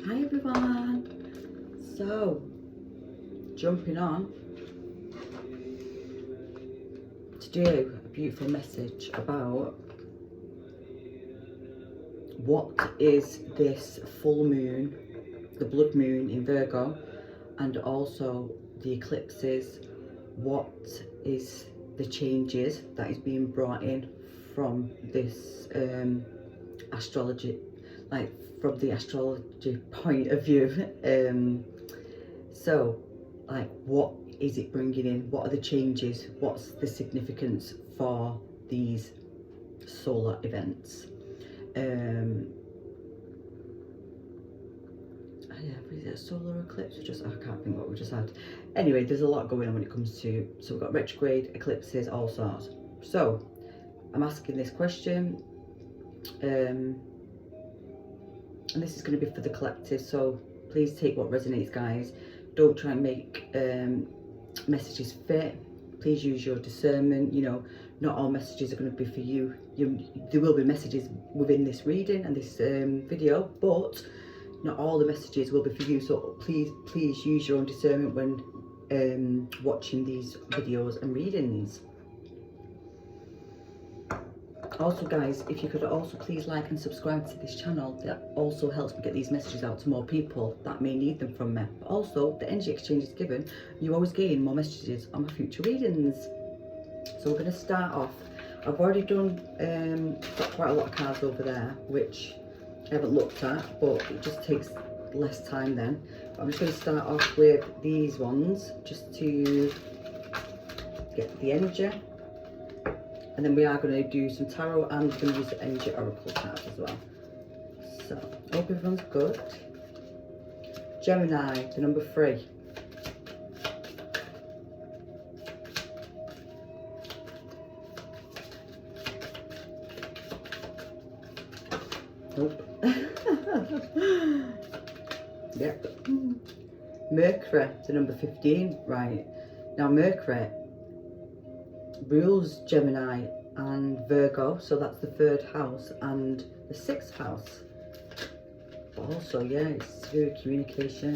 Hi everyone. So, jumping on to do a beautiful message about what is this full moon, the blood moon in Virgo, and also the eclipses. What is the changes that is being brought in from this astrology, like from the astrology point of view? So, like, what is it bringing in? What are the changes? What's the significance for these solar events? Yeah, is it a solar eclipse? I can't think what we just had. Anyway, there's a lot going on when it comes to, so we've got retrograde, eclipses, all sorts. So, I'm asking this question, and this is going to be for the collective, so please take what resonates, guys. Don't try and make messages fit. Please use your discernment. You know, not all messages are going to be for you. There will be messages within this reading and this video, but not all the messages will be for you. So please use your own discernment when watching these videos and readings. Also, guys, if you could also please like and subscribe to this channel, that also helps me get these messages out to more people that may need them from me. But also, the energy exchange is given, you always gain more messages on my future readings. So we're going to start off. I've already done got quite a lot of cards over there, which I haven't looked at, but it just takes less time then. But I'm just going to start off with these ones, just to get the energy. And then we are going to do some tarot and we're going to use the energy oracle cards as well. So, hope everyone's good. Gemini, the number 3. Nope. Yep. Mercury, the number 15. Right. Now, Mercury rules Gemini and Virgo, so that's the 3rd house and the 6th house. But also, yeah, it's through communication.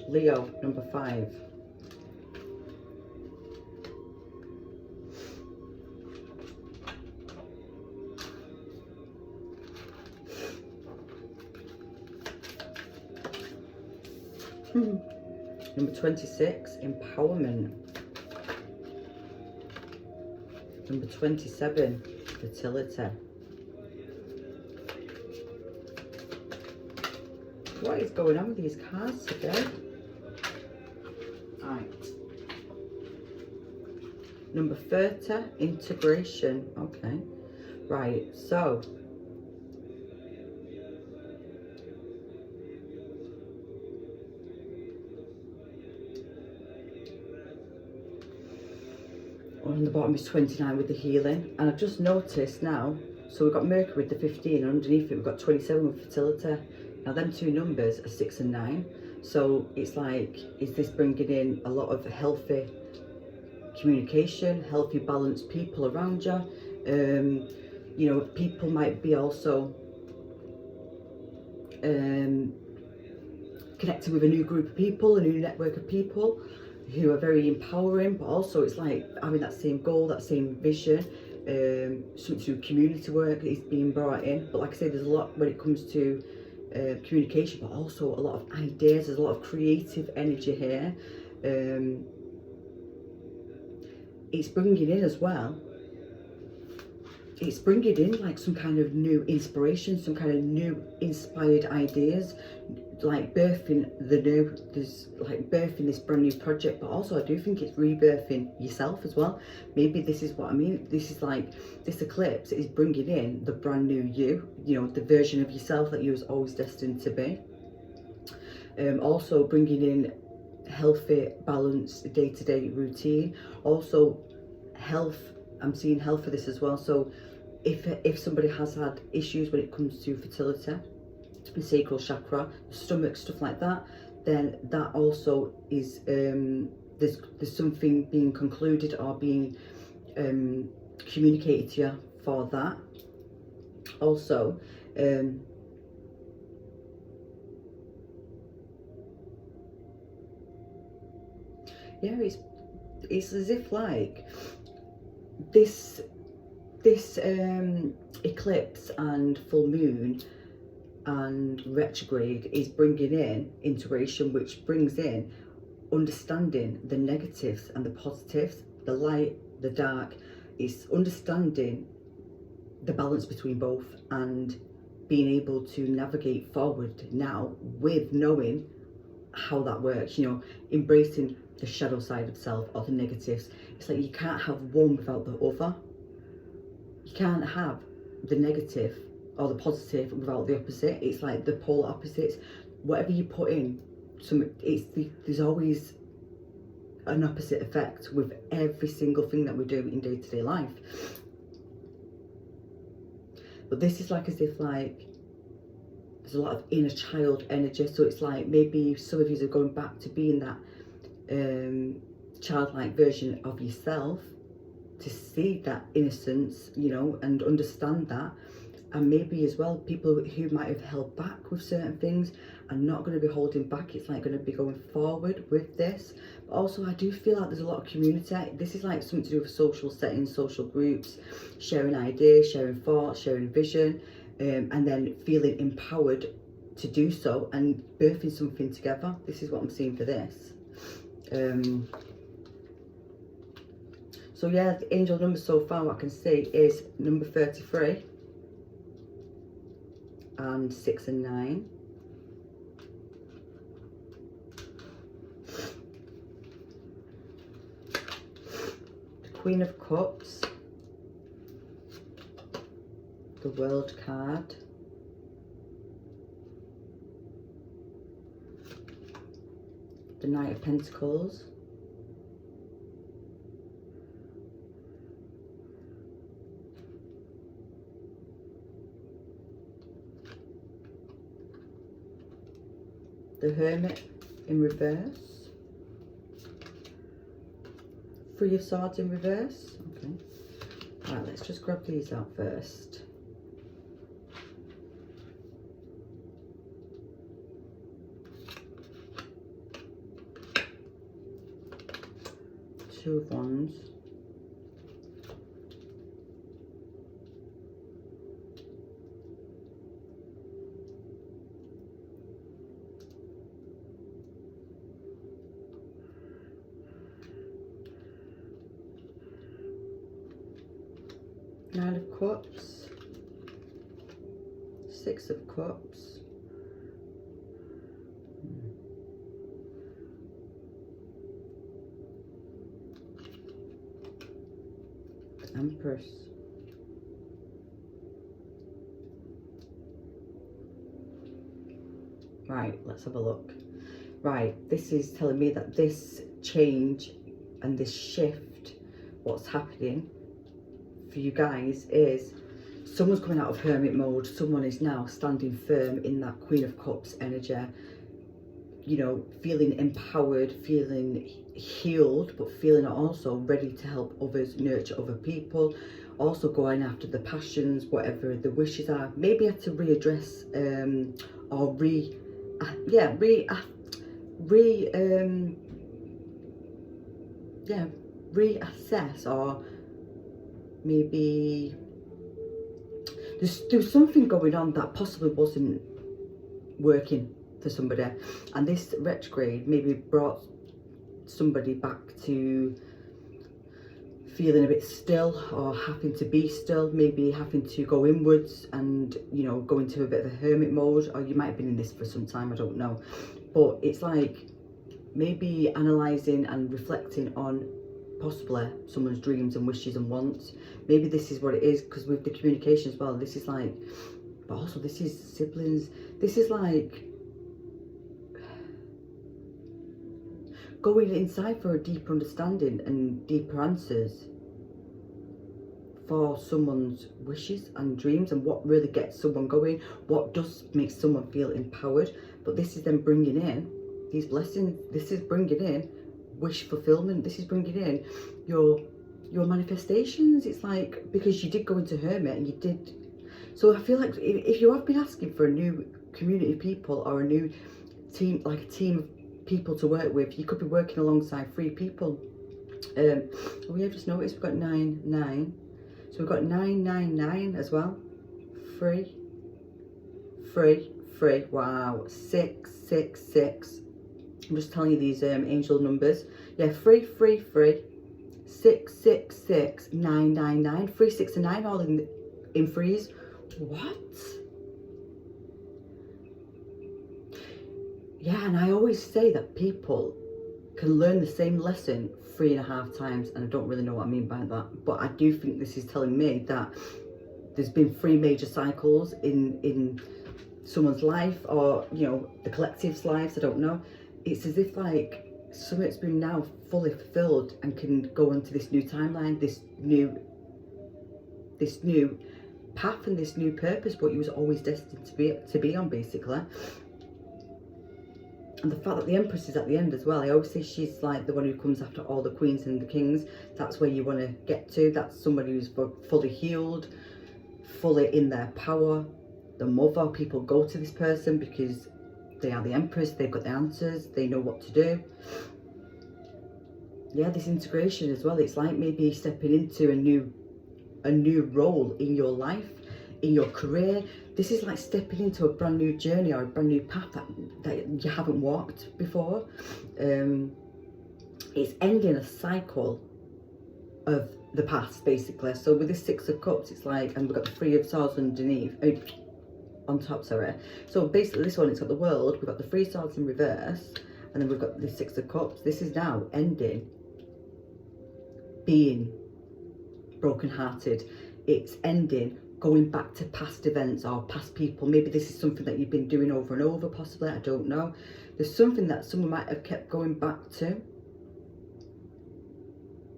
Leo, number 5. Number 26, empowerment. Number 27, fertility. What is going on with these cards today? Right. Number 30, integration. Okay. Right, so on the bottom is 29 with the healing, and I've just noticed now, so we've got Mercury with the 15, and underneath it we've got 27 with fertility. Now them two numbers are 6 and 9, so it's like, is this bringing in a lot of healthy communication, healthy balanced people around you? You know, people might be also connected with a new group of people, a new network of people who are very empowering, but also it's like having that same goal, that same vision. Something through community work is being brought in. But like I say, there's a lot when it comes to communication, but also a lot of ideas. There's a lot of creative energy here. It's bringing in as well, it's bringing in like some kind of new inspiration, some kind of new inspired ideas, like birthing the new, there's like birthing this brand new project. But also I do think it's rebirthing yourself as well. Maybe this is what I mean. This is like, this eclipse is bringing in the brand new you, you know, the version of yourself that you was always destined to be. Also bringing in healthy, balanced day-to-day routine. Also health, I'm seeing health for this as well. So if somebody has had issues when it comes to fertility, the sacral chakra, the stomach, stuff like that, then that also is there's something being concluded or being communicated to you for that. Also, yeah, it's as if like this eclipse and full moon and retrograde is bringing in intuition, which brings in understanding the negatives and the positives, the light, the dark. It's understanding the balance between both and being able to navigate forward now with knowing how that works, you know, embracing the shadow side of self or the negatives. It's like you can't have one without the other. You can't have the negative or the positive without the opposite. It's like the polar opposites. Whatever you put in, there's always an opposite effect with every single thing that we do in day-to-day life. But this is like as if like there's a lot of inner child energy. So it's like maybe some of you are going back to being that childlike version of yourself, to see that innocence, you know, and understand that. And maybe as well, people who might have held back with certain things are not going to be holding back. It's like going to be going forward with this. But also I do feel like there's a lot of community. This is like something to do with social settings, social groups, sharing ideas, sharing thoughts, sharing vision, and then feeling empowered to do so and birthing something together. This is what I'm seeing for this. So yeah, the angel number so far, what I can see is number 33 and 6 and 9. The Queen of Cups, the World card, the Knight of Pentacles, the Hermit in reverse, Three of Swords in reverse. Okay, right, let's just grab these out first. Two of Wands, Nine of Cups, Six of Cups, Empress, right, let's have a look. Right, this is telling me that this change and this shift, what's happening for you guys is someone's coming out of hermit mode. Someone is now standing firm in that Queen of Cups energy, you know, feeling empowered, feeling healed, but feeling also ready to help others, nurture other people, also going after the passions, whatever the wishes are. Maybe have to readdress or reassess, or maybe there's something going on that possibly wasn't working for somebody, and this retrograde maybe brought somebody back to feeling a bit still, or having to be still, maybe having to go inwards and, you know, go into a bit of a hermit mode. Or you might have been in this for some time, I don't know, but it's like maybe analysing and reflecting on possibly someone's dreams and wishes and wants. Maybe this is what it is, because with the communication as well, this is like, but also this is siblings, this is like going inside for a deeper understanding and deeper answers for someone's wishes and dreams, and what really gets someone going, what does make someone feel empowered. But this is then bringing in these blessings. This is bringing in wish fulfillment. This is bringing in your manifestations. It's like, because you did go into hermit and you did. So I feel like if you have been asking for a new community of people, or a new team, like a team of people to work with, you could be working alongside 3 people. We have just noticed we've got 9, 9. So we've got 999 as well. 3, 3, 3. Wow. 6, 6, 6. I'm just telling you these angel numbers. Yeah, 3, 3, 3. 6, 6, 6, 9, 9, 9. 3, 6, and 9 all in threes. What? Yeah, and I always say that people can learn the same lesson 3.5 times, and I don't really know what I mean by that, but I do think this is telling me that there's been 3 major cycles in someone's life, or you know, the collective's lives. I don't know. It's as if like something's been now fully fulfilled and can go into this new timeline, this new path and this new purpose, what you was always destined to be on, basically. And the fact that the Empress is at the end as well, I always say she's like the one who comes after all the queens and the kings. That's where you want to get to. That's somebody who's fully healed, fully in their power. The mother, people go to this person because they are the Empress, they've got the answers, they know what to do. Yeah, this integration as well, it's like maybe stepping into a new role in your life, in your career. This is like stepping into a brand new journey or a brand new path that you haven't walked before. It's ending a cycle of the past, basically. So with this 6 of Cups, it's like, and we've got the 3 of Swords underneath, on top, sorry. So basically this one, it's got the World, we've got the 3 Swords in reverse, and then we've got the 6 of Cups. This is now ending being broken-hearted. It's ending going back to past events or past people. Maybe this is something that you've been doing over and over, possibly, I don't know. There's something that someone might have kept going back to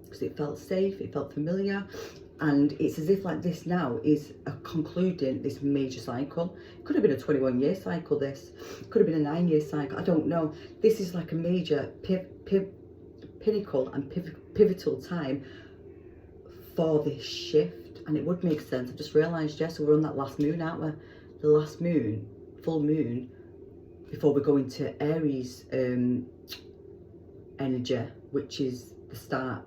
because it felt safe, it felt familiar, and it's as if like this now is a concluding this major cycle. It could have been a 21-year cycle, this could have been a 9-year cycle, I don't know. This is like a major pinnacle and pivotal time for this shift. And it would make sense. I've just realised, yes, so we're on that last moon, aren't we? The last moon, full moon, before we go into Aries energy, which is the start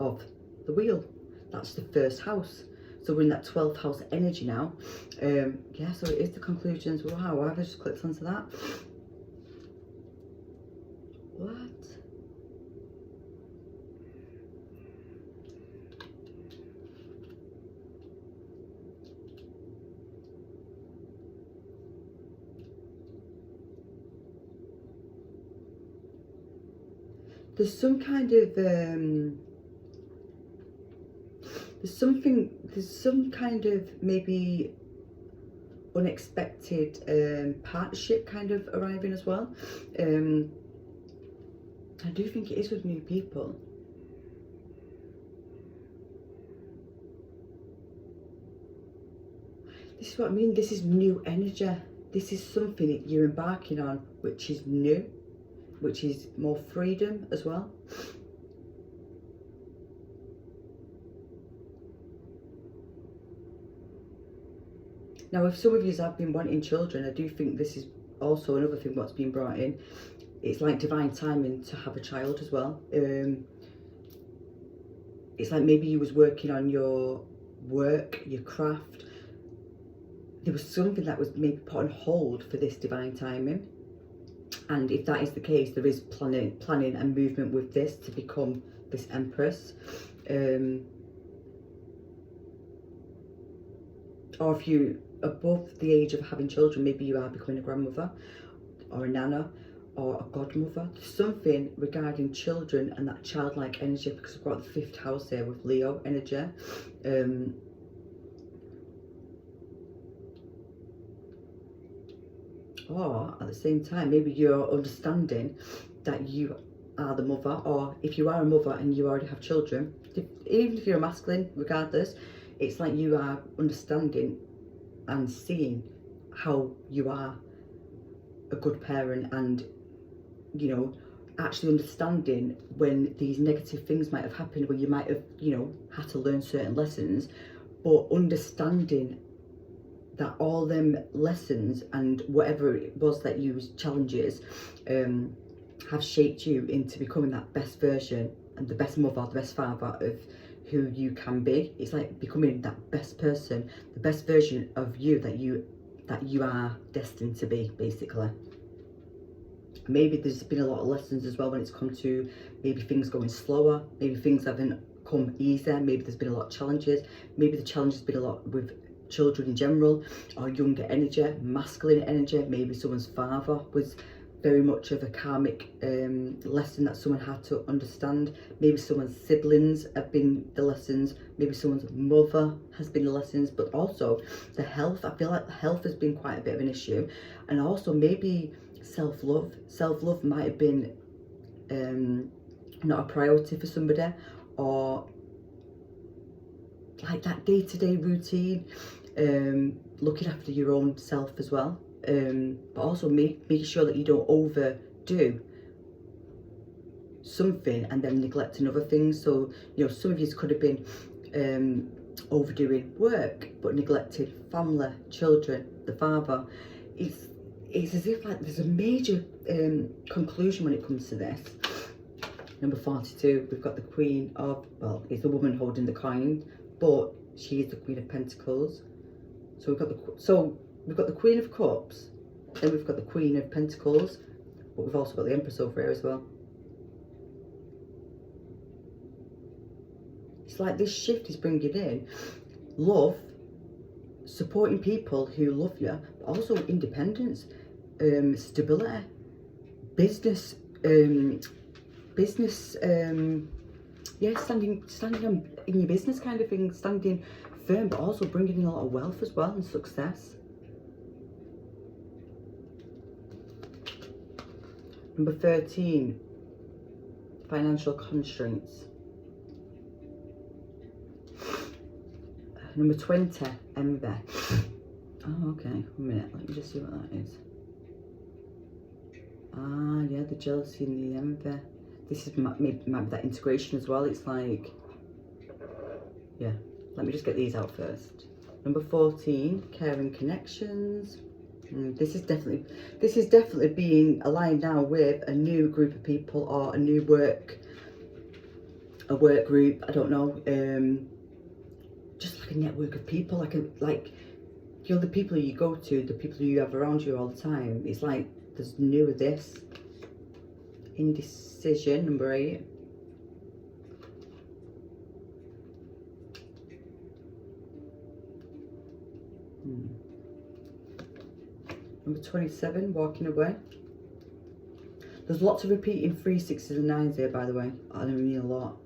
of the wheel. That's the first house. So we're in that 12th house energy now. Yeah, so it is the conclusions. Wow, I've just clicked onto that. What? There's some kind of there's some kind of maybe unexpected partnership kind of arriving as well. I do think it is with new people. This is what I mean. This is new energy. This is something that you're embarking on, which is new, which is more freedom as well. Now, if some of you have been wanting children, I do think this is also another thing what's been brought in. It's like divine timing to have a child as well. It's like maybe you was working on your work, your craft. There was something that was maybe put on hold for this divine timing. And if that is the case, there is planning and movement with this to become this Empress. Or if you above the age of having children, maybe you are becoming a grandmother or a nana or a godmother. There's something regarding children and that childlike energy, because we've got the 5th house here with Leo energy. Or at the same time, maybe you're understanding that you are the mother, or if you are a mother and you already have children, even if you're a masculine, regardless, It's like you are understanding and seeing how you are a good parent, and you know, actually understanding when these negative things might have happened, when you might have, you know, had to learn certain lessons, but understanding that all them lessons and whatever it was that you was challenges have shaped you into becoming that best version and the best mother, the best father of who you can be. It's like becoming that best person, the best version of you that you are destined to be, basically. Maybe there's been a lot of lessons as well when it's come to maybe things going slower, maybe things haven't come easier, maybe there's been a lot of challenges, maybe the challenge has been a lot with children in general, or younger energy, masculine energy. Maybe someone's father was very much of a karmic lesson that someone had to understand. Maybe someone's siblings have been the lessons, maybe someone's mother has been the lessons, but also the health. I feel like health has been quite a bit of an issue, and also maybe self-love might have been not a priority for somebody, or like that day-to-day routine, looking after your own self as well, but also making sure that you don't overdo something and then neglect another thing. So, you know, some of you could have been overdoing work but neglected family, children, the father. It's as if like there's a major conclusion when it comes to this. Number 42, we've got the Queen of, well, it's the woman holding the coin, but she is the Queen of Pentacles. So we've got the Queen of Cups, then we've got the Queen of Pentacles, but we've also got the Empress over here as well. It's like this shift is bringing in love, supporting people who love you, but also independence, stability, business, yeah, standing on, in your business kind of thing, standing firm, but also bringing in a lot of wealth as well and success. Number 13, financial constraints. Number 20, envy. Oh, okay, 1 minute, let me just see what that is. Ah, yeah, the jealousy and the envy. This is might be that integration as well. It's like, yeah, let me just get these out first. Number 14, caring connections. This is definitely being aligned now with a new group of people, or a new work group. I don't know. Just like a network of people, like you know, the people you go to, the people you have around you all the time. It's like there's new of this. Indecision, number 8. Number 27, walking away. There's lots of repeating 3, 6s and 9s here, by the way. I don't mean a lot.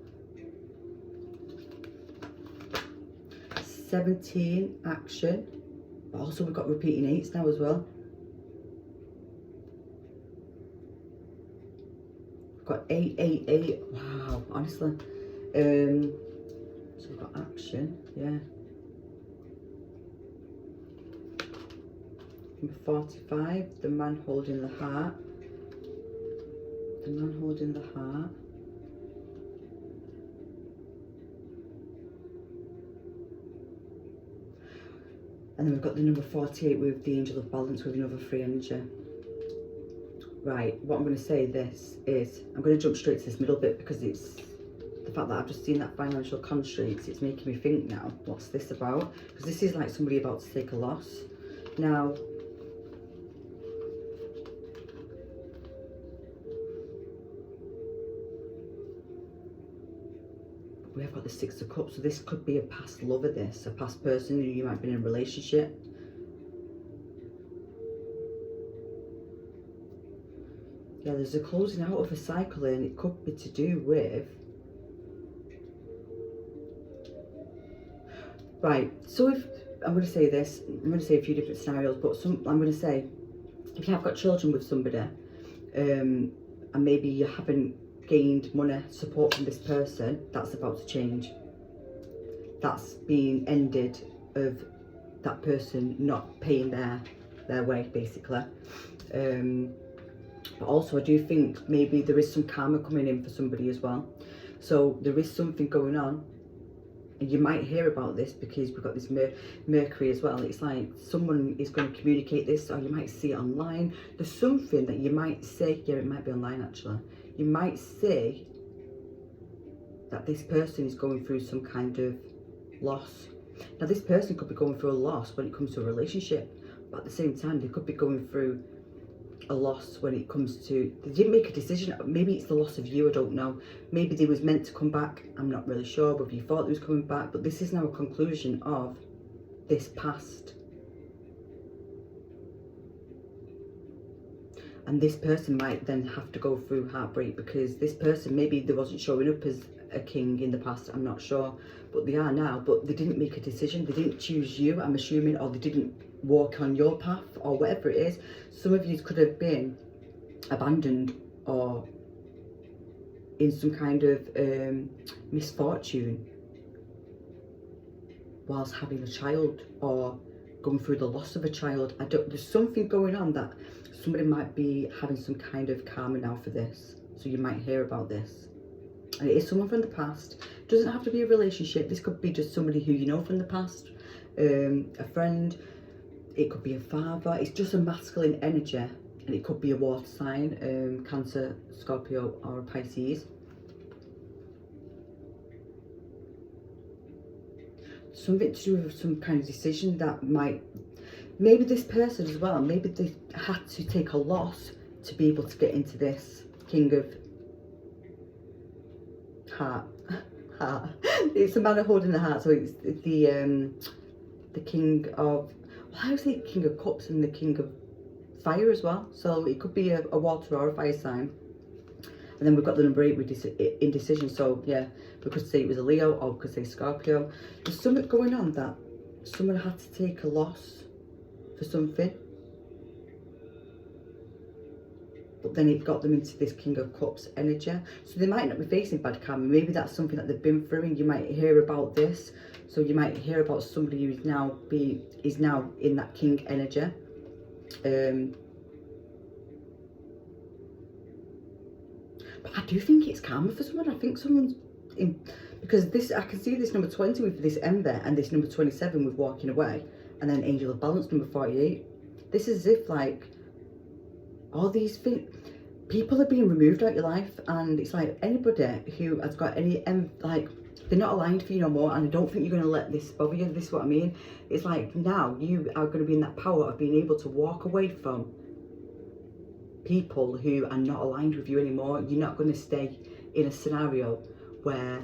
17, action. But also we've got repeating 8s now as well. We've got 8, 8, 8. Wow, honestly. So we've got action, yeah. Number 45, the man holding the heart. The man holding the heart. And then we've got the number 48 with the angel of balance with another 3 energy. Right, what I'm going to say this is, I'm going to jump straight to this middle bit, because it's the fact that I've just seen that financial constraints. It's making me think now, what's this about? Because this is like somebody about to take a loss. Now, we have got the 6 of Cups, so this could be a past lover, this, a past person who you might be in a relationship. Yeah, there's a closing out of a cycle, and it could be to do with... Right, so if, I'm going to say this, I'm going to say a few different scenarios, but I'm going to say, if you have got children with somebody, and maybe you haven't gained money, support from this person, that's about to change. that's being ended of that person not paying their way, basically. But also I do think maybe there is some karma coming in for somebody as well. So there is something going on, and you might hear about this because we've got this Mercury as well. It's like someone is going to communicate this, or you might see it online. There's something that you might say, yeah, it might be online actually. You might say that this person is going through some kind of loss. Now this person could be going through a loss when it comes to a relationship, but at the same time they could be going through a loss when it comes to, they didn't make a decision. Maybe it's the loss of you, I don't know. Maybe they was meant to come back, I'm not really sure whether you thought they was coming back, but this is now a conclusion of this past. And this person might then have to go through heartbreak, because this person, maybe they wasn't showing up as a king in the past, I'm not sure, but they are now. But they didn't make a decision, they didn't choose you, I'm assuming, or they didn't walk on your path, or whatever it is. Some of you could have been abandoned or in some kind of misfortune whilst having a child, or going through the loss of a child. There's something going on that somebody might be having some kind of karma now for this, so you might hear about this. And it is someone from the past. It doesn't have to be a relationship, this could be just somebody who you know from the past, a friend, it could be a father. It's just a masculine energy, and it could be a water sign, Cancer, Scorpio, or a Pisces. Something to do with some kind of decision that might, maybe this person as well, maybe they had to take a loss to be able to get into this King of Heart. It's a man holding the heart, so it's the King of, I would say King of Cups and the King of Fire as well. So it could be a water or a fire sign. And then we've got the number 8 with indecision. So yeah, we could say it was a Leo, or we could say Scorpio. There's something going on that someone had to take a loss for something, but then it got them into this King of Cups energy. So they might not be facing bad karma. Maybe that's something that they've been through, and you might hear about this. So you might hear about somebody who is now in that King energy. But I do think it's karma for someone. I think someone's in, because this, I can see this number 20 with this Ember, and this number 27 with walking away, and then Angel of Balance number 48. This is as if like all these things, people are being removed out of your life, and it's like anybody who has got any like, they're not aligned for you no more, and I don't think you're going to let this bother you. This is what I mean. It's like now you are going to be in that power of being able to walk away from people who are not aligned with you anymore. You're not going to stay in a scenario where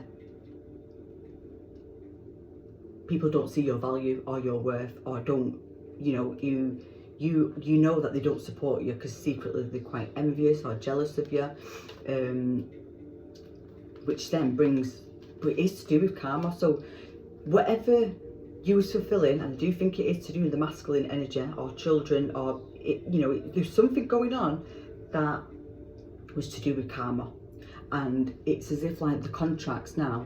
people don't see your value or your worth, or don't, you know, you know that they don't support you because secretly they're quite envious or jealous of you, which then brings, but it is to do with karma. So whatever you was fulfilling, and I do think it is to do with the masculine energy or children, or you know, there's something going on that was to do with karma, and it's as if like the contracts now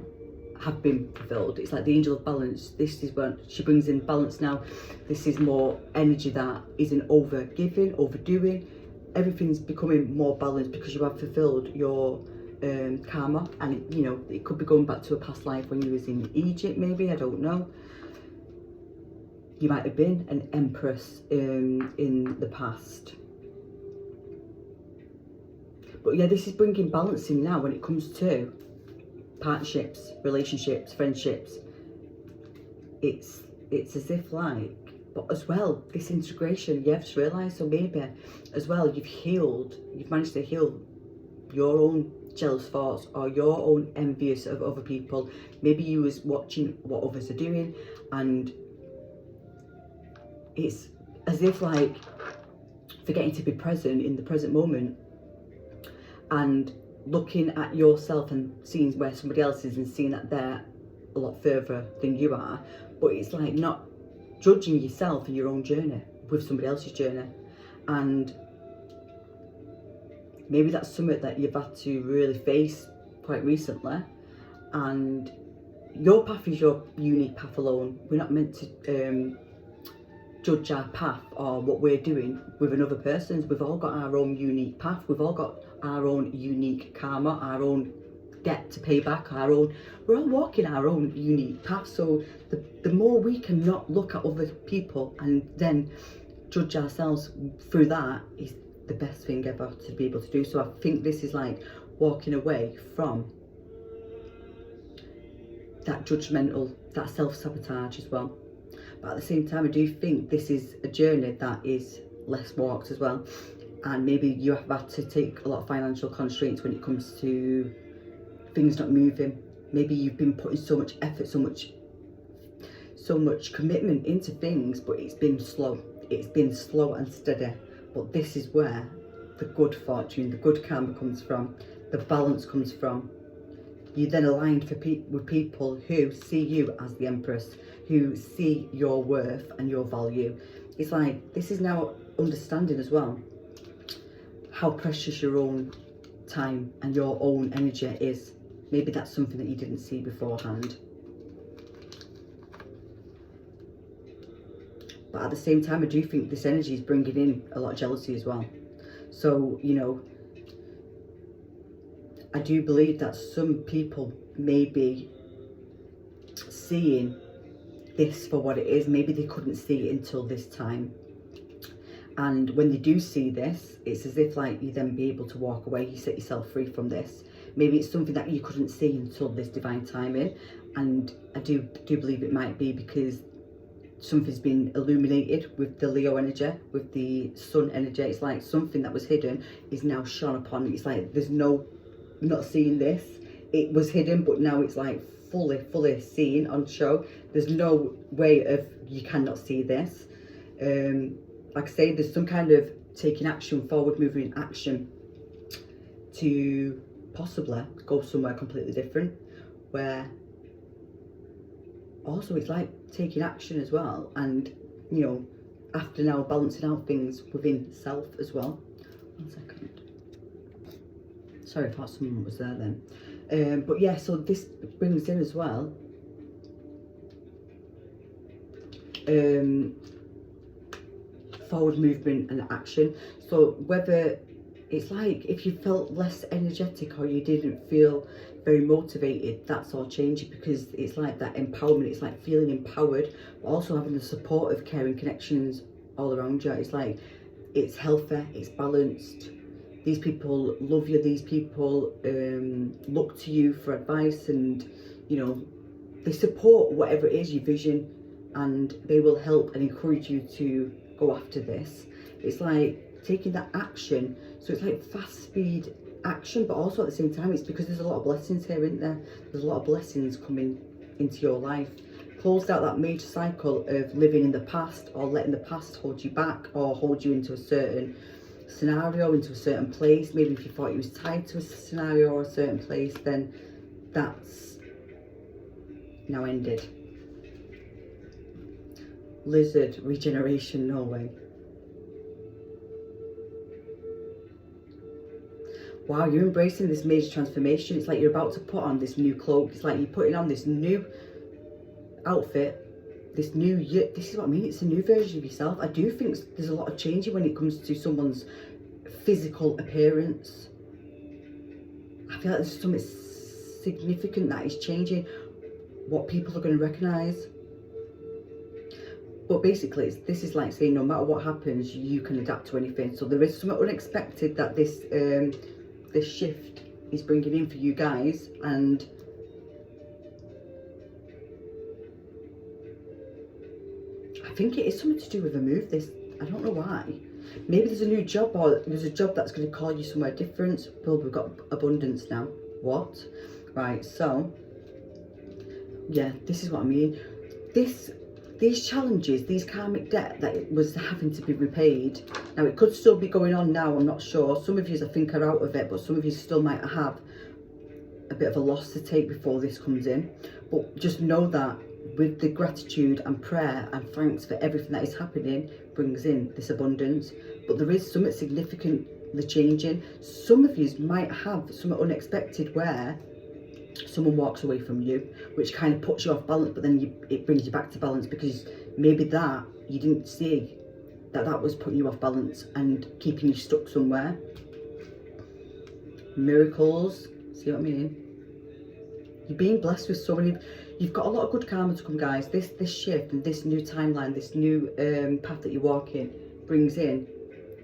have been fulfilled. It's like the Angel of Balance. This is when she brings in balance now. This is more energy that isn't over giving, overdoing. Everything's becoming more balanced because you have fulfilled your karma, and it, you know, it could be going back to a past life when you was in Egypt, maybe, I don't know. You might have been an empress in the past. But yeah, this is bringing balancing now when it comes to partnerships, relationships, friendships. It's as if like, but as well, this integration, you have to realise, so maybe as well you've managed to heal your own jealous thoughts or your own envious of other people. Maybe you was watching what others are doing, and it's as if like forgetting to be present in the present moment, and looking at yourself and seeing where somebody else is and seeing that they're a lot further than you are. But it's like not judging yourself and your own journey with somebody else's journey. And maybe that's something that you've had to really face quite recently, and your path is your unique path alone. We're not meant to judge our path or what we're doing with another person's. We've all got our own unique path. We've all got our own unique karma, our own debt to pay back, we're all walking our own unique path. So the more we can not look at other people and then judge ourselves through that is the best thing ever to be able to do. So I think this is like walking away from that judgmental, that self-sabotage as well. But at the same time, I do think this is a journey that is less walked as well. And maybe you have had to take a lot of financial constraints when it comes to things not moving. Maybe you've been putting so much effort, so much commitment into things, but it's been slow. It's been slow and steady. But this is where the good fortune, the good karma comes from, the balance comes from. You then aligned with people who see you as the Empress, who see your worth and your value. It's like, this is now understanding as well how precious your own time and your own energy is. Maybe that's something that you didn't see beforehand. But at the same time, I do think this energy is bringing in a lot of jealousy as well. So, you know, I do believe that some people may be seeing this for what it is. Maybe they couldn't see it until this time. And when they do see this, it's as if like you then be able to walk away, you set yourself free from this. Maybe it's something that you couldn't see until this divine timing. And I do believe it might be because something's been illuminated with the Leo energy, with the sun energy. It's like something that was hidden is now shone upon. It's like there's no, not seeing this. It was hidden, but now it's like fully seen on show. There's no way of, you cannot see this. Like I say, there's some kind of taking action, forward moving action to possibly go somewhere completely different, where also it's like taking action as well, and you know, after now balancing out things within self as well. 1 second, sorry, I thought someone was there then. But yeah, so this brings in as well forward movement and action. So whether it's like if you felt less energetic or you didn't feel very motivated, that's all changing, because it's like that empowerment. It's like feeling empowered, but also having the support of caring connections all around you. It's like it's healthy, it's balanced. These people love you, these people look to you for advice, and you know, they support whatever it is, your vision, and they will help and encourage you to go after this. It's like taking that action. So it's like fast speed action, but also at the same time, it's because there's a lot of blessings here, isn't there? There's a lot of blessings coming into your life. Closed out that major cycle of living in the past, or letting the past hold you back or hold you into a certain scenario, into a certain place. Maybe if you thought you was tied to a scenario or a certain place, then that's now ended. Lizard regeneration, no way. Wow, you're embracing this major transformation. It's like you're about to put on this new cloak. It's like you're putting on this new outfit, this new you. This is what I mean, it's a new version of yourself. I do think there's a lot of changing when it comes to someone's physical appearance. I feel like there's something significant that is changing, what people are going to recognise. But basically, this is like saying no matter what happens, you can adapt to anything. So there is something unexpected that this this shift is bringing in for you guys, and I think it is something to do with a move. This, I don't know why. Maybe there's a new job, or there's a job that's going to call you somewhere different. Well, we've got abundance now. What? Right, so yeah, this is what I mean. These challenges, these karmic debt that it was having to be repaid. Now it could still be going on now, I'm not sure. Some of you I think are out of it, but some of you still might have a bit of a loss to take before this comes in. But just know that with the gratitude and prayer and thanks for everything that is happening brings in this abundance. But there is something significantly changing. Some of you might have something unexpected where someone walks away from you, which kind of puts you off balance, but then it brings you back to balance, because maybe that you didn't see that was putting you off balance and keeping you stuck somewhere. Miracles, see what I mean? You're being blessed with so many, you've got a lot of good karma to come, guys. This shift and this new timeline, this new path that you're walking brings in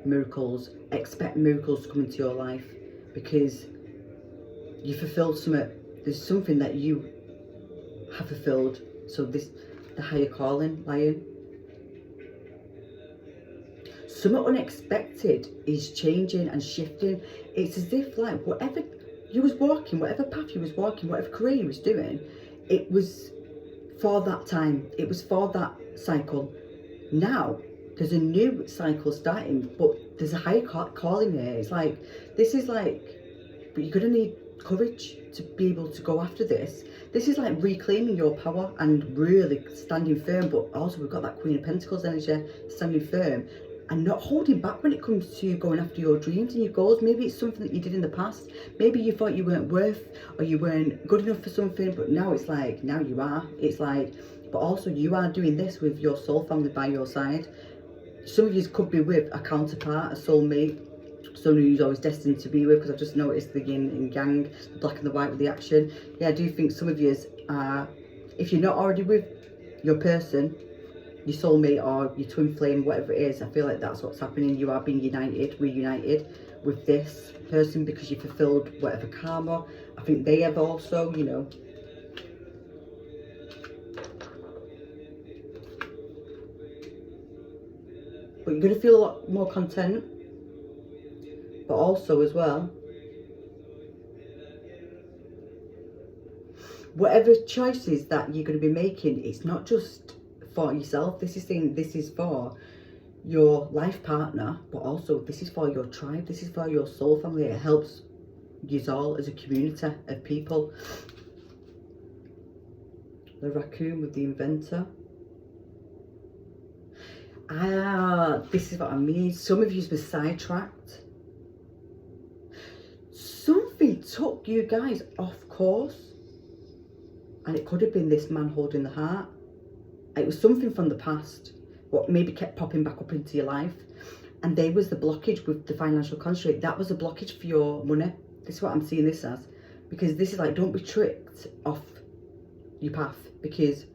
miracles. Expect miracles to come into your life, because you fulfilled something. There's something that you have fulfilled. So the higher calling, Lion. Something unexpected is changing and shifting. It's as if like whatever you was walking, whatever path you was walking, whatever career you was doing, it was for that time. It was for that cycle. Now there's a new cycle starting, but there's a higher calling here. It's like, this is like, but you're gonna need courage to be able to go after this. This is like reclaiming your power and really standing firm, but also we've got that Queen of Pentacles energy, standing firm and not holding back when it comes to going after your dreams and your goals. Maybe it's something that you did in the past. Maybe you thought you weren't worth, or you weren't good enough for something, but now it's like, now you are. It's like, but also you are doing this with your soul family by your side. Some of you could be with a counterpart, a soulmate, someone who's always destined to be with, because I've just noticed the yin and yang, the black and the white with the action. Yeah, I do think some of you are, if you're not already with your person, your soulmate or your twin flame, whatever it is, I feel like that's what's happening. You are being united, reunited with this person because you fulfilled whatever karma. I think they have also, you know. But you're going to feel a lot more content. But also as well, whatever choices that you're going to be making, it's not just for yourself. This is saying this is for your life partner, but also this is for your tribe. This is for your soul family. It helps you all as a community of people. The raccoon with the inventor. This is what I mean. Some of you were sidetracked. Something took you guys off course, and it could have been this man holding the heart. It was something from the past, what maybe kept popping back up into your life, and there was the blockage with the financial constraint. That was a blockage for your money. This is what I'm seeing this as, because this is like, don't be tricked off your path, because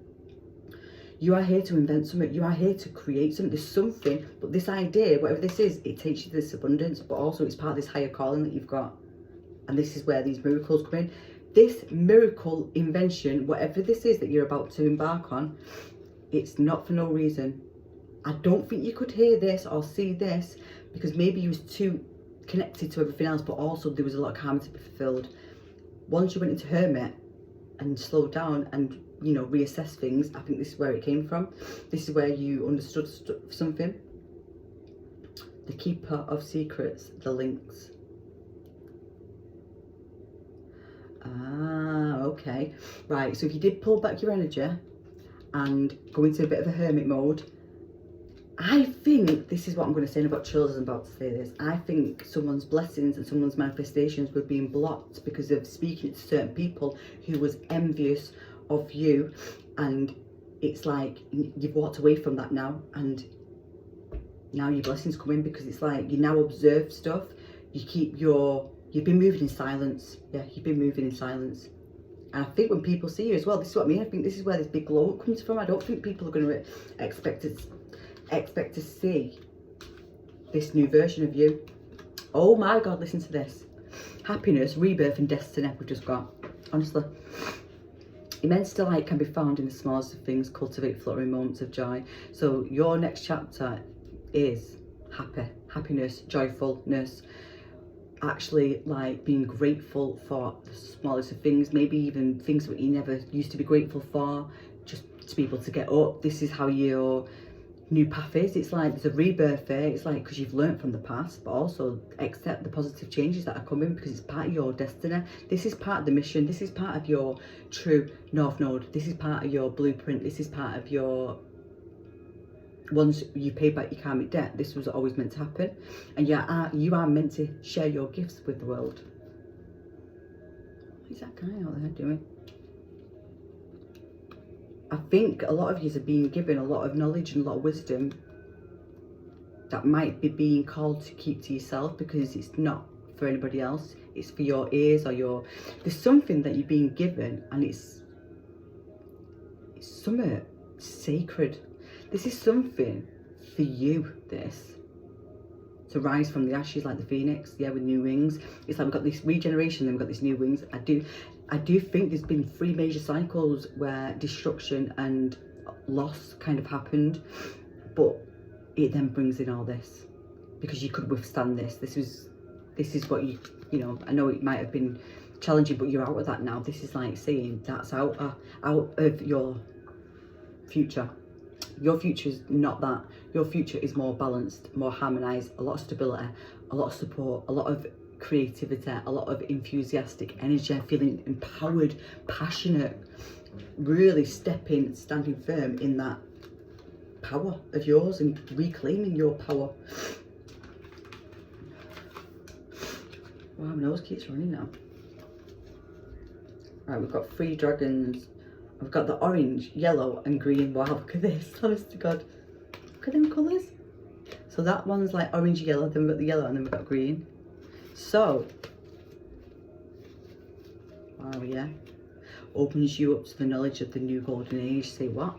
you are here to invent something. You are here to create something. There's something, but this idea, whatever this is, it takes you to this abundance, but also it's part of this higher calling that you've got. And this is where these miracles come in. This miracle invention, whatever this is that you're about to embark on, it's not for no reason. I don't think you could hear this or see this because maybe you was too connected to everything else, but also there was a lot of karma to be fulfilled. Once you went into hermit and slowed down and, you know, reassess things, I think this is where it came from. This is where you understood something. The keeper of secrets, the links. Okay, right. So if you did pull back your energy and go into a bit of a hermit mode, I think this is what I'm going to say, and I've got chills as I'm about to say this. I think someone's blessings and someone's manifestations were being blocked because of speaking to certain people who was envious of you, and it's like you've walked away from that now, and now your blessings come in, because it's like you now observe stuff. You've been moving in silence. Yeah, you've been moving in silence. And I think when people see you as well, this is what I mean. I think this is where this big glow up comes from. I don't think people are going to expect to see this new version of you. Oh my God, listen to this. Happiness, rebirth and destiny we've just got. Honestly. Immense delight can be found in the smallest of things. Cultivate fluttering moments of joy. So your next chapter is happiness, joyfulness. Actually, like being grateful for the smallest of things, maybe even things that you never used to be grateful for, just to be able to get up. This is how your new path is. It's like there's a rebirth there. It's like because you've learned from the past, but also accept the positive changes that are coming, because it's part of your destiny. This is part of the mission. This is part of your true North Node. This is part of your blueprint. This is part of your, once you pay back your karmic debt, this was always meant to happen, and you are meant to share your gifts with the world. What is that guy out there doing? I think a lot of you are being given a lot of knowledge and a lot of wisdom that might be being called to keep to yourself, because it's not for anybody else. It's for your ears, or your, there's something that you're being given, and it's something sacred. This is something for you, this. To rise from the ashes like the phoenix, yeah, with new wings. It's like we've got this regeneration, then we've got these new wings. I do think there's been 3 major cycles where destruction and loss kind of happened, but it then brings in all this, because you could withstand this. This is what you know, I know it might have been challenging, but you're out of that now. This is like saying that's out of your future. Your future is not that. Your future is more balanced, more harmonized, a lot of stability, a lot of support, a lot of creativity, a lot of enthusiastic energy, feeling empowered, passionate, really standing firm in that power of yours and reclaiming your power. Wow, my nose keeps running now. Right, we've got 3 dragons. I've got the orange, yellow and green. Wow, look at this, honest to God. Look at them colours. So that one's like orange, yellow, then we've got the yellow, and then we've got green. So, wow, yeah. Opens you up to the knowledge of the new golden age. Say what?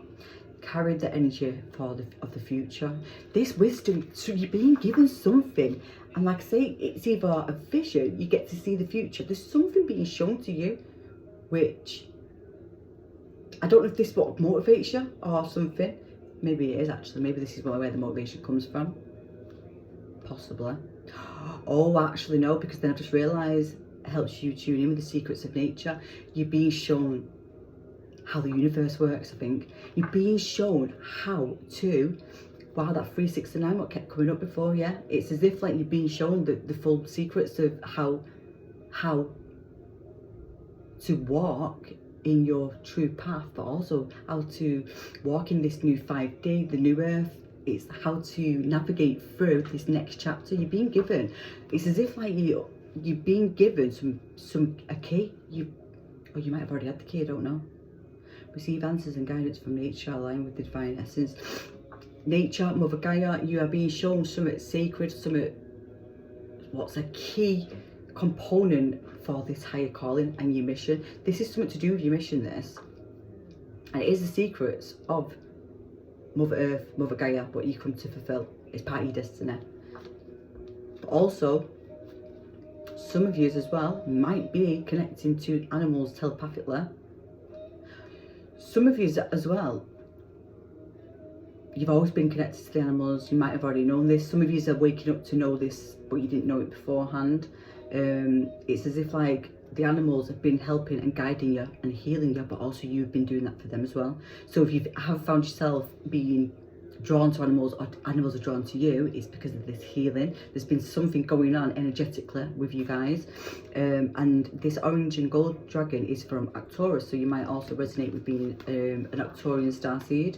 Carry the energy of the future. This wisdom, so you're being given something. And like I say, it's either a vision, you get to see the future. There's something being shown to you, which, I don't know if this is what motivates you or something. Maybe it is actually. Maybe this is where the motivation comes from. Possibly. Oh, actually no, because then I just realised it helps you tune in with the secrets of nature. You're being shown how the universe works, I think. You're being shown how to, wow, that 369, what kept coming up before, yeah? It's as if like you're being shown the full secrets of how to walk in your true path, but also how to walk in this new 5D, the new earth. It's how to navigate through this next chapter. You're being given, it's as if like you're being given a key. Or you might have already had the key, I don't know. Receive answers and guidance from nature, align with the divine essence. Nature, Mother Gaia, you are being shown something sacred, something what's a key component for this higher calling and your mission. This is something to do with your mission, this. And it is the secrets of Mother Earth, Mother Gaia, what you come to fulfill. It's part of your destiny. But also, some of you as well might be connecting to animals telepathically. Some of you as well, you've always been connected to the animals. You might have already known this. Some of you are waking up to know this, but you didn't know it beforehand. It's as if like the animals have been helping and guiding you and healing you, but also you've been doing that for them as well. So if you have found yourself being drawn to animals, or animals are drawn to you, it's because of this healing. There's been something going on energetically with you guys. And this orange and gold dragon is from Arcturus, so you might also resonate with being an Arcturian starseed.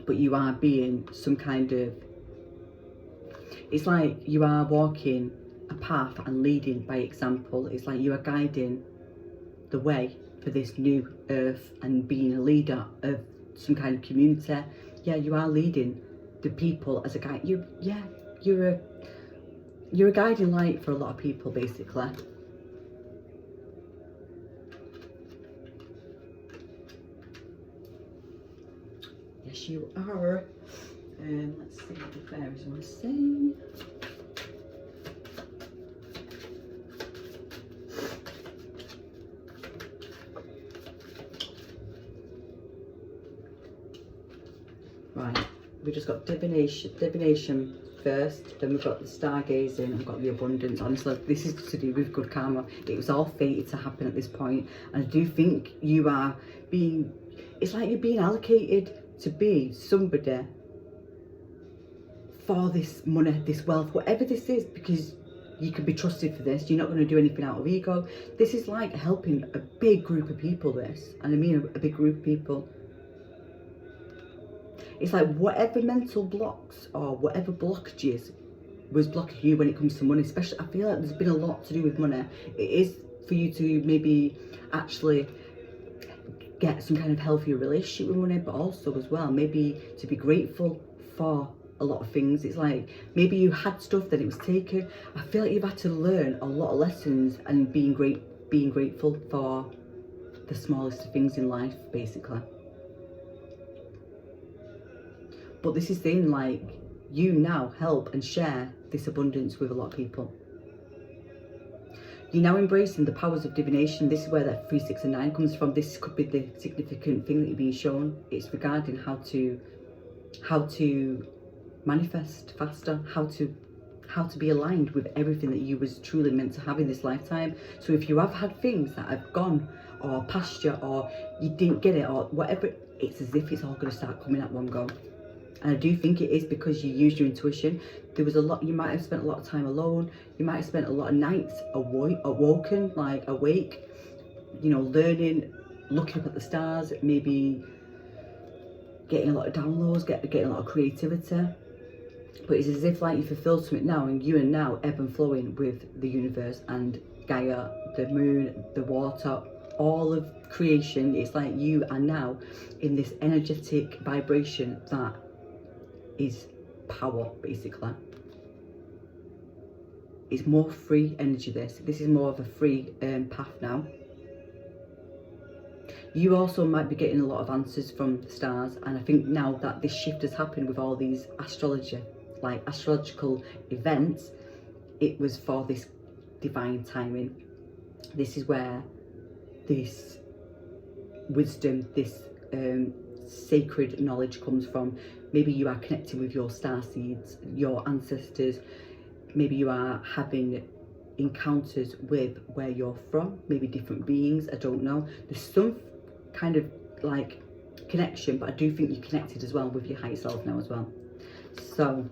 But you are being some kind of, it's like you are walking a path and leading by example. It's like you are guiding the way for this new earth and being a leader of some kind of community. Yeah, you are leading the people as a guide. You're a guiding light for a lot of people, basically. Yes, you are. Let's see what the fairies want to say. Right, we just got divination first, then we've got the stargazing, and we've got the abundance. Honestly, this is to do with good karma. It was all fated to happen at this point, and I do think you are being, it's like you're being allocated to be somebody for this money, this wealth, whatever this is, because you can be trusted for this. You're not going to do anything out of ego. This is like helping a big group of people, this, and I mean a big group of people. It's like whatever mental blocks or whatever blockages was blocking you when it comes to money, especially, I feel like there's been a lot to do with money. It is for you to maybe actually get some kind of healthier relationship with money, but also as well maybe to be grateful for a lot of things. It's like maybe you had stuff that it was taken. I feel like you've had to learn a lot of lessons and being grateful for the smallest of things in life, basically. But this is the thing, like, you now help and share this abundance with a lot of people. You're now embracing the powers of divination. This is where that 3, 6 and 9 comes from. This could be the significant thing that you're being shown. It's regarding how to manifest faster, how to be aligned with everything that you was truly meant to have in this lifetime. So if you have had things that have gone or past you, or you didn't get it, or whatever, it's as if it's all going to start coming at one go. And I do think it is because you used your intuition. There was a lot, you might have spent a lot of time alone. You might have spent a lot of nights awoken, like awake, you know, learning, looking up at the stars, maybe getting a lot of downloads, getting a lot of creativity. But it's as if like you fulfilled something now, and you are now ebb and flowing with the universe and Gaia, the moon, the water, all of creation. It's like you are now in this energetic vibration that is power, basically. It's more free energy. This is more of a free path now. You also might be getting a lot of answers from the stars, and I think now that this shift has happened with all these astrological events, it was for this divine timing. This is where this wisdom, this sacred knowledge comes from. Maybe you are connecting with your star seeds, your ancestors. Maybe you are having encounters with where you're from, maybe different beings, I don't know. There's some kind of like connection, but I do think you're connected as well with your higher self now as well. So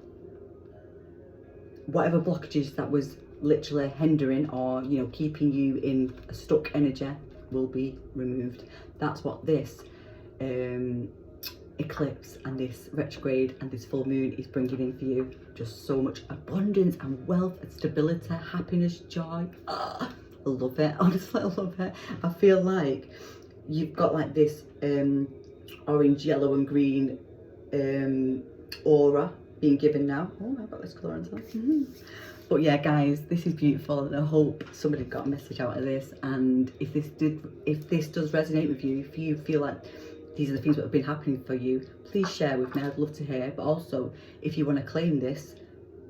whatever blockages that was literally hindering or, you know, keeping you in a stuck energy will be removed. That's what this eclipse and this retrograde and this full moon is bringing in for you. Just so much abundance and wealth and stability, happiness, joy. I love it. Honestly, I love it. I feel like you've got like this orange, yellow and green aura being given now. Oh, I've got this colour on top. But yeah, guys, this is beautiful, and I hope somebody got a message out of this. And if this does resonate with you, if you feel like these are the things that have been happening for you, please share with me. I'd love to hear. But also, if you want to claim this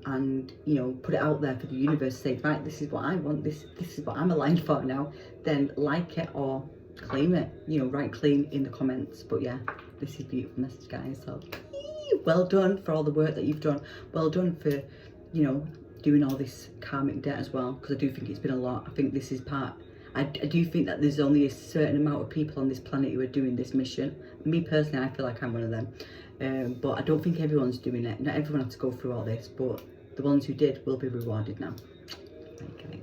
and, you know, put it out there for the universe, say, right, this is what I want, this is what I'm aligned for now, then like it or claim it, you know, write claim in the comments. But yeah, this is a beautiful message, guys. So well done for all the work that you've done. Well done for, you know, doing all this karmic debt as well, because I do think it's been a lot. I think this is part, I do think that there's only a certain amount of people on this planet who are doing this mission. Me personally, I feel like I'm one of them. But I don't think everyone's doing it. Not everyone had to go through all this, but the ones who did will be rewarded now. Okay.